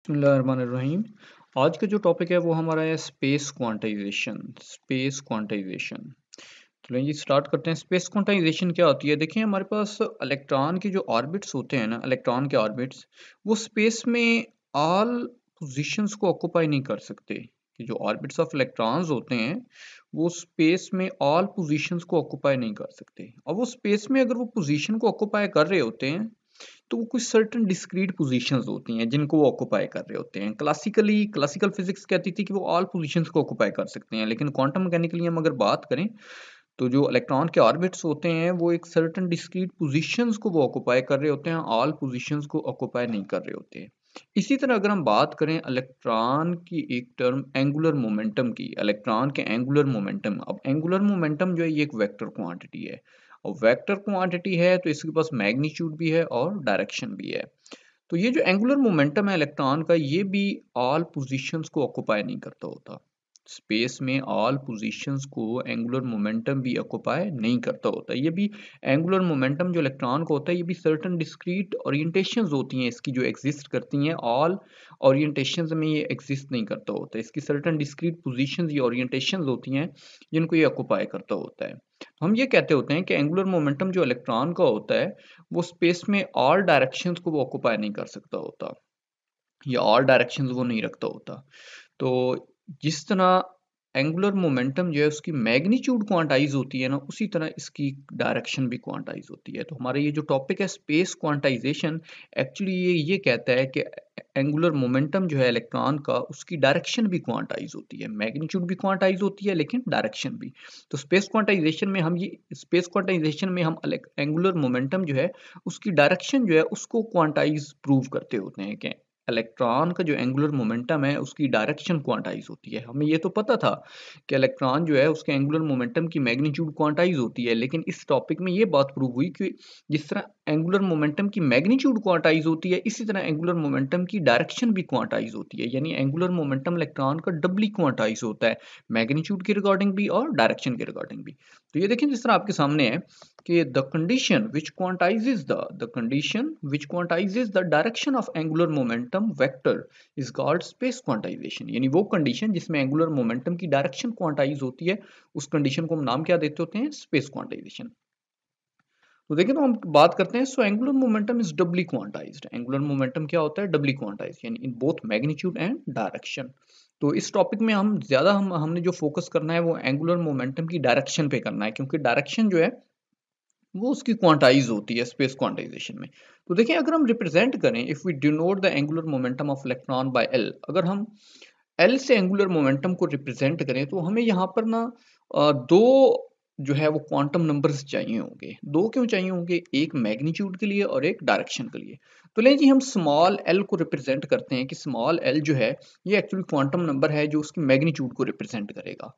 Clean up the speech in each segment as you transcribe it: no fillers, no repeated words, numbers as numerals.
बिस्मिल्लाहिर्रहमानिर्रहीम। आज का जो टॉपिक है वो हमारा है स्पेस क्वांटाइजेशन। चलिए जी स्टार्ट करते हैं। स्पेस क्वांटाइजेशन क्या होती है? देखिए हमारे पास इलेक्ट्रॉन के जो ऑर्बिट्स होते हैं ना, इलेक्ट्रॉन के ऑर्बिट्स वो स्पेस में ऑल पोजीशंस को ऑक्यूपाई नहीं कर सकते। कि जो ऑर्बिट्स ऑफ इलेक्ट्रॉन्स होते हैं वो स्पेस में ऑल पोजीशंस को ऑक्यूपाई नहीं कर सकते, और वो स्पेस में अगर वो पोजीशन को ऑक्यूपाई कर रहे होते हैं तो वो कुछ सर्टेन डिस्क्रीट पोजीशंस होती हैं जिनको वो ऑक्यूपाई कर रहे होते हैं। क्लासिकल फिजिक्स कहती थी कि वो ऑल पोजीशंस को ऑक्यूपाई कर सकते हैं, लेकिन क्वांटम मैकेनिकली हम अगर बात करें तो जो इलेक्ट्रॉन के ऑर्बिट्स होते हैं वो एक सर्टेन डिस्क्रीट पोजीशंस को वो ऑक्यूपाई कर रहे होते हैं, ऑल पोजीशंस को ऑक्यूपाई नहीं कर रहे होते हैं। इसी तरह अगर हम बात करें इलेक्ट्रॉन की एक टर्म एंगुलर मोमेंटम की, इलेक्ट्रॉन के एंगुलर मोमेंटम, अब एंगुलर मोमेंटम जो है ये एक वेक्टर क्वांटिटी है, और वेक्टर क्वांटिटी है तो इसके पास मैग्नीट्यूड भी है और डायरेक्शन भी है। तो ये जो एंगुलर मोमेंटम है इलेक्ट्रॉन का, ये भी ऑल पोजीशंस को ऑक्यूपाई नहीं करता होता। स्पेस में ऑल पोजीशंस को एंगुलर मोमेंटम भी ऑक्यूपाई नहीं करता होता। ये भी एंगुलर मोमेंटम जो इलेक्ट्रॉन का होता है, ये भी सर्टेन डिस्क्रीट ओरिएंटेशंस होती हैं इसकी जो एग्जिस्ट करती हैं, ऑल ओरिएंटेशंस में ये एग्जिस्ट नहीं करता होता। इसकी सर्टेन डिस्क्रीट पोजीशंस या ओरिएंटेशंस होती हैं जिनको ये ऑक्यूपाई करता होता है। हम ये कहते होते हैं कि एंगुलर मोमेंटम जो इलेक्ट्रॉन का होता है वो स्पेस में ऑल डायरेक्शंस को वो ऑक्यूपाई नहीं कर सकता होता, या ऑल डायरेक्शंस वो नहीं रखता होता। तो जिस तरह एंगुलर मोमेंटम जो है उसकी मैग्नीट्यूड क्वांटाइज होती है ना, उसी तरह इसकी डायरेक्शन भी क्वांटाइज होती है। तो हमारा ये जो टॉपिक है स्पेस क्वांटाइजेशन, एक्चुअली ये कहता है कि एंगुलर मोमेंटम जो है इलेक्ट्रॉन का, उसकी डायरेक्शन भी क्वांटाइज होती है, मैग्नीट्यूड भी क्वांटाइज होती है लेकिन डायरेक्शन भी। तो स्पेस क्वांटाइजेशन में हम एंगुलर मोमेंटम जो है उसकी डायरेक्शन जो है उसको क्वांटाइज प्रूव करते होते हैं कि इलेक्ट्रॉन का जो एंगुलर मोमेंटम है उसकी डायरेक्शन क्वांटाइज होती है। हमें ये तो पता था कि इलेक्ट्रॉन जो है उसके एंगुलर मोमेंटम की मैग्नीट्यूड क्वांटाइज होती है, लेकिन इस टॉपिक में ये बात प्रूव हुई कि जिस तरह एंगुलर मोमेंटम की मैग्नीट्यूड क्वांटाइज होती है, इसी तरह एंगुलर मोमेंटम की डायरेक्शन भी क्वांटाइज होती है। यानी एंगुलर मोमेंटम इलेक्ट्रॉन का डबली क्वांटाइज होता है, मैग्नीट्यूड के रिगार्डिंग भी और डायरेक्शन के रिगार्डिंग भी। तो ये देखें जिस तरह आपके सामने है कि the condition which quantizes the direction of angular momentum vector is called space quantization। यानी वो कंडीशन जिसमें एंगुलर मोमेंटम की डायरेक्शन क्वांटाइज होती है, उस कंडीशन को हम नाम क्या देते होते हैं? Space quantization. तो देखिए, तो हम बात करते हैं, so angular momentum is doubly quantized. Angular momentum क्या होता है? डबली क्वांटाइज्ड, यानी in both magnitude and direction. तो इस टॉपिक में हमने जो फोकस करना है वो एंगुलर मोमेंटम की डायरेक्शन पे करना है, क्योंकि डायरेक्शन जो है वो उसकी क्वांटाइज होती है स्पेस क्वांटाइजेशन में। तो देखिए, अगर हम रिप्रेजेंट करें, if we denote the angular momentum of electron by L, अगर हम एल से एंगुलर मोमेंटम को रिप्रेजेंट करें तो हमें यहाँ पर ना दो जो है वो क्वांटम नंबर्स चाहिए होंगे। दो क्यों चाहिए होंगे? एक मैग्नीट्यूड के लिए और एक डायरेक्शन के लिए। तो लें जी, हम स्मॉल एल को रिप्रेजेंट करते हैं कि स्मॉल एल जो है ये एक्चुअली क्वांटम नंबर है जो उसकी मैग्नीट्यूड को रिप्रेजेंट करेगा।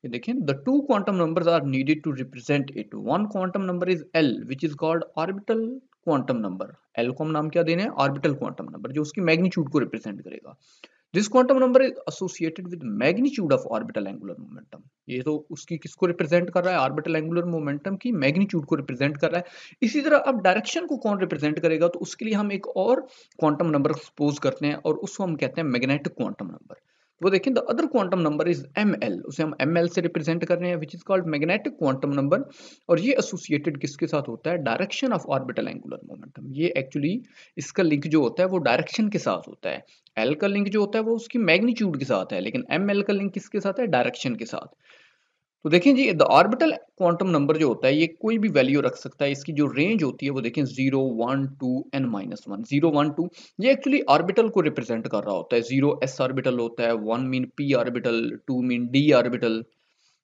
ये देखें, the two quantum numbers are needed to represent it. One quantum number is L, which is called orbital quantum number. L को हम नाम क्या देने हैं? ऑर्बिटल क्वांटम नंबर, जो उसकी मैग्नीट्यूड को रिप्रेजेंट करेगा। This quantum number is associated with magnitude of orbital angular momentum. ये तो उसकी किसको रिप्रेजेंट कर रहा है? ऑर्बिटल एंगुलर मोमेंटम की मैग्नीट्यूड को रिप्रेजेंट कर रहा है। इसी तरह अब डायरेक्शन को कौन रिप्रेजेंट करेगा? तो उसके लिए हम एक और क्वांटम नंबर सपोज करते हैं और उसको हम कहते हैं मैग्नेटिक क्वांटम नंबर। वो देखें, the other quantum number is M L, उसे हम एम एल से रिप्रेजेंट कर रहे हैं, which is called magnetic quantum number. और ये एसोसिएटेड किसके साथ होता है? Direction of orbital angular momentum. ये एक्चुअली इसका लिंक जो होता है वो डायरेक्शन के साथ होता है। एल का लिंक जो होता है वो उसकी मैग्नीट्यूड के साथ है, लेकिन एम एल का लिंक किसके साथ है? डायरेक्शन के साथ। तो देखें जी, द ऑर्बिटल क्वांटम नंबर जो होता है ये कोई भी वैल्यू रख सकता है। इसकी जो रेंज होती है वो देखें 0 1 2 n माइनस 1, 0 1 2, ये एक्चुअली ऑर्बिटल को रिप्रेजेंट कर रहा होता है। 0 s ऑर्बिटल होता है, 1 mean p orbital, 2 mean d orbital.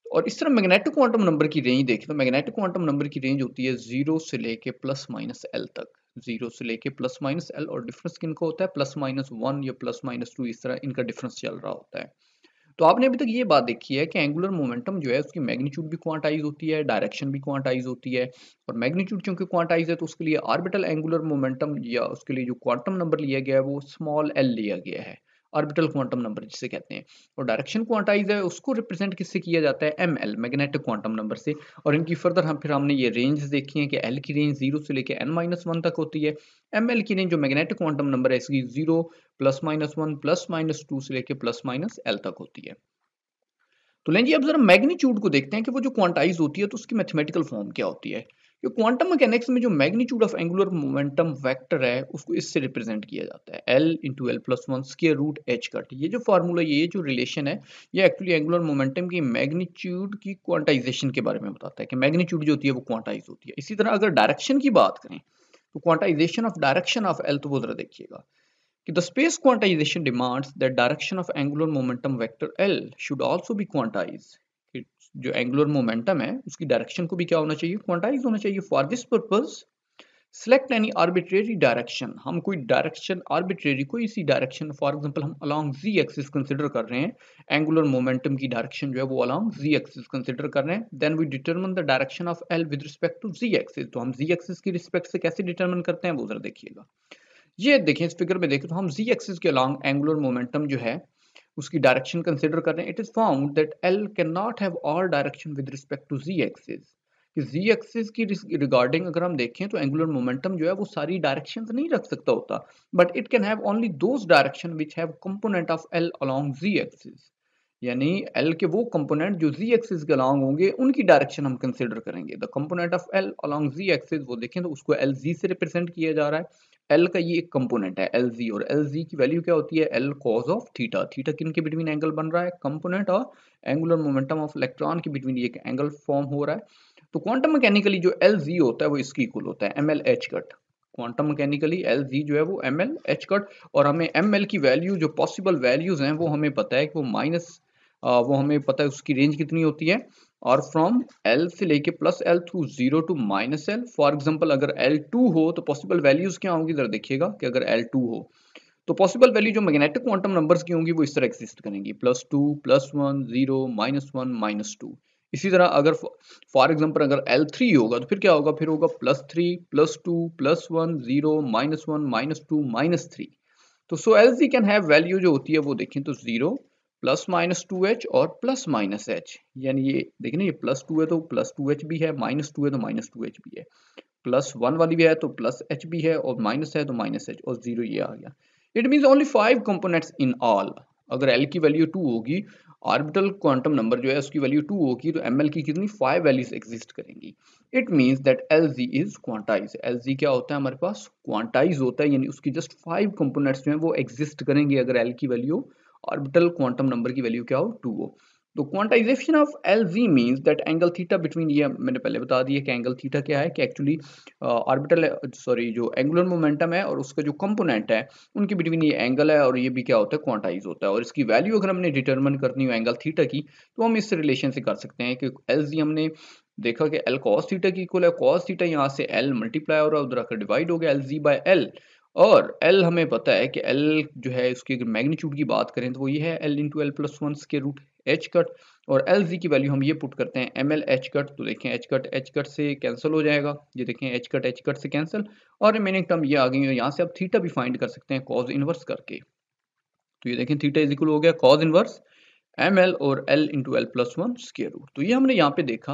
और इस तरह मैग्नेटिक क्वांटम नंबर की रेंज देखें तो मैग्नेटिक क्वांटम नंबर की रेंज होती है 0 से लेके प्लस माइनस l तक। 0 से लेके प्लस माइनस l, और डिफरेंस किनको होता है? प्लस माइनस 1 या प्लस माइनस 2, इस तरह इनका डिफरेंस चल रहा होता है। तो आपने अभी तक ये बात देखी है कि एंगुलर मोमेंटम जो है उसकी मैग्नीट्यूड भी क्वांटाइज होती है, डायरेक्शन भी क्वांटाइज होती है। और मैग्नीट्यूड चूंकि क्वांटाइज है तो उसके लिए ऑर्बिटल एंगुलर मोमेंटम या उसके लिए जो क्वांटम नंबर लिया गया है वो स्मॉल एल लिया गया है। ऑर्बिटल क्वांटम नंबर जिसे कहते हैं। और डायरेक्शन क्वांटाइज है उसको रिप्रेजेंट किससे किया जाता है, ml मैग्नेटिक क्वांटम नंबर से। और इनकी फर्दर फिर हमने ये रेंज देखी है कि l की रेंज 0 से लेकर n-1 तक होती है। ml की रेंज जो मैग्नेटिक क्वांटम नंबर है इसकी 0 +-1 +-2 से लेकर +-l तक होती है। तो लें जी अब जरा मैग्नीट्यूड को देखते हैं कि वो जो क्वांटाइज होती है तो उसकी मैथमेटिकल फॉर्म क्या होती है। कि क्वांटम मैकेनिक्स में जो magnitude of angular momentum vector है उसको इससे रिप्रेजेंट किया जाता है L into L+1 square root h cut. ये जो फार्मूला ये जो रिलेशन है ये एक्चुअली एंगुलर मोमेंटम की मैग्नीट्यूड की क्वांटाइजेशन के बारे में बताता है कि मैग्नीट्यूड जो होती है वो क्वांटाइज होती है। इसी तरह अगर डायरेक्शन की बात करें तो quantization of direction of L तो वो जरा देखिएगा कि the space quantization demands that direction of angular momentum vector L should also be quantized। कि जो एंगुलर मोमेंटम है उसकी डायरेक्शन को भी क्या होना चाहिए, क्वांटाइज होना चाहिए। For this purpose select any arbitrary direction. हम कोई डायरेक्शन आर्बिट्रेरी कोई सी डायरेक्शन, फॉर एग्जांपल हम अलोंग z एक्सिस कंसीडर कर रहे हैं, एंगुलर मोमेंटम की डायरेक्शन जो है वो अलोंग z एक्सिस कंसीडर कर रहे हैं। Then we determine the direction of L with respect to z axis. तो हम z एक्सिस की रिस्पेक्ट से कैसे डिटरमिन करते हैं वो जरा देखिएगा। ये देखें इस फिगर में देखें तो हम z एक्सिस के अलोंग एंगुलर मोमेंटम जो है उसकी डायरेक्शन कंसीडर कर रहे हैं। It is found that L can not have all direction with respect to z axis. कि z एक्सिस की रिगार्डिंग अगर हम देखें तो एंगुलर मोमेंटम जो है वो सारी डायरेक्शंस नहीं रख सकता होता, but it can have only those direction which have component of L along z axis. यानी L के वो कंपोनेंट जो z एक्सिस के अलोंग होंगे उनकी डायरेक्शन हम कंसीडर करेंगे। The component of L along z axis वो देखें तो उसको LZ से रिप्रेजेंट किया जा रहा है। L का ये एक कंपोनेंट है LZ, और LZ की वैल्यू क्या होती है, L cos of theta. Theta किन के बिटवीन एंगल बन रहा है, कंपोनेंट और एंगुलर मोमेंटम ऑफ इलेक्ट्रॉन के बिटवीन ये एंगल फॉर्म हो रहा है। तो क्वांटम मैकेनिकली जो LZ होता है वो इसकी इक्वल होता है ml h cut. Quantum mechanically LZ जो है वो ml h कट, और हमें ml की वैल्यू जो पॉसिबल वैल्यूज हैं वो हमें पता है कि वो हमें पता है उसकी रेंज कितनी होती है, और फ्रॉम L से लेके +L through 0 to -L। For example अगर L2 हो तो पॉसिबल वैल्यूज क्या होंगी जरा देखिएगा कि अगर L2 हो तो पॉसिबल वैल्यू जो मैग्नेटिक क्वांटम नंबर्स की होंगी वो इस तरह एग्जिस्ट करेंगी, +2 +1 0 -1 -2। इसी तरह अगर फॉर एग्जांपल अगर L3 होगा तो फिर क्या होगा, फिर होगा +3 +2 +1 0 -1 -2 -3। तो सो LZ कैन हैव वैल्यू जो होती है वो देखें तो 0 +-2h और +-h। यानी ये देखें ना, ये +2 है तो +2h भी है, -2 है तो -2h भी है, +1 वाली भी है तो +h भी है, और माइनस है तो -h, और 0 ये आ गया। It means only 5 components in all. अगर L की वैल्यू 2 होगी, ऑर्बिटल क्वांटम नंबर जो है उसकी वैल्यू 2 होगी, तो ml की कितनी 5 वैल्यूज एग्जिस्ट करेंगी। It means that LZ is quantize. LZ क्या होता है हमारे पास, क्वांटाइज होता है, यानी उसकी जस्ट 5 कंपोनेंट्स जो है वो एग्जिस्ट करेंगे अगर L की वैल्यू ऑर्बिटल क्वांटम नंबर की वैल्यू क्या हो 2 हो। तो quantization of LZ means that angle theta between, ये मैंने पहले बता दिया कि एंगल थीटा क्या है, कि एक्चुअली ऑर्बिटल सॉरी जो एंगुलर मोमेंटम है और उसका जो कंपोनेंट है उनके बिटवीन ये एंगल है, और ये भी क्या होता है, क्वांटाइज होता है। और इसकी वैल्यू अगर हमने डिटरमिन करनी हो एंगल थीटा की तो हम इस रिलेशन से कर सकते हैं कि LZ हमने देखा कि L cos थीटा की इक्वल है, cos थीटा यहाँ से L मल्टीप्लाई हो रहा है उधर आकर डिवाइड हो गया LZ बाय L, और L हमें पता है कि L जो है उसकी अगर मैग्नीट्यूड की बात करें तो वो ये है L into L+1 square root h cut, और LZ की वैल्यू हम ये पुट करते हैं ml h कट। तो देखें h कट से कैंसिल हो जाएगा, ये देखें h कट से कैंसिल, और रिमेनिंग टर्म ये आ गई है। यहाँ से आप थीटा भी फाइंड कर सकते हैं cos इनवर्स करके। तो ये देखें थीटा इज इक्वल हो गया cos इनवर्स ml और L into L+1 square root. तो ये हमने यहाँ पे देखा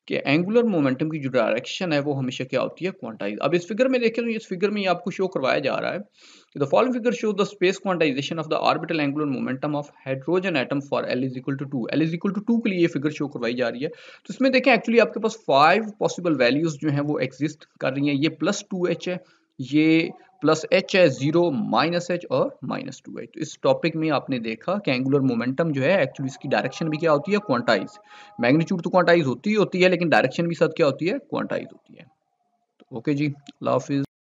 कि एंगुलर मोमेंटम की जो डायरेक्शन है वो हमेशा क्या होती है, क्वांटाइज। अब इस फिगर में देखें तो इस फिगर में आपको शो करवाया जा रहा है कि the following figure show the space quantization of the orbital angular momentum of hydrogen atom for L is equal to 2। L is equal to 2 के लिए ये फिगर शो करवाई जा रही है। तो इसमें देखें एक्चुअली आपके पास 5 पॉसिबल वैल्यूज जो हैं वो एग्जिस्ट कर रही हैं। ये +2h है, ये +h है, 0 -h और -2h। तो इस टॉपिक में आपने देखा कि एंगुलर मोमेंटम जो है एक्चुअली इसकी डायरेक्शन भी क्या होती है, क्वांटाइज। मैग्नीट्यूड तो क्वांटाइज होती है लेकिन डायरेक्शन भी साथ क्या होती है, क्वांटाइज होती है। तो ओके जी, अल्लाह हाफिज।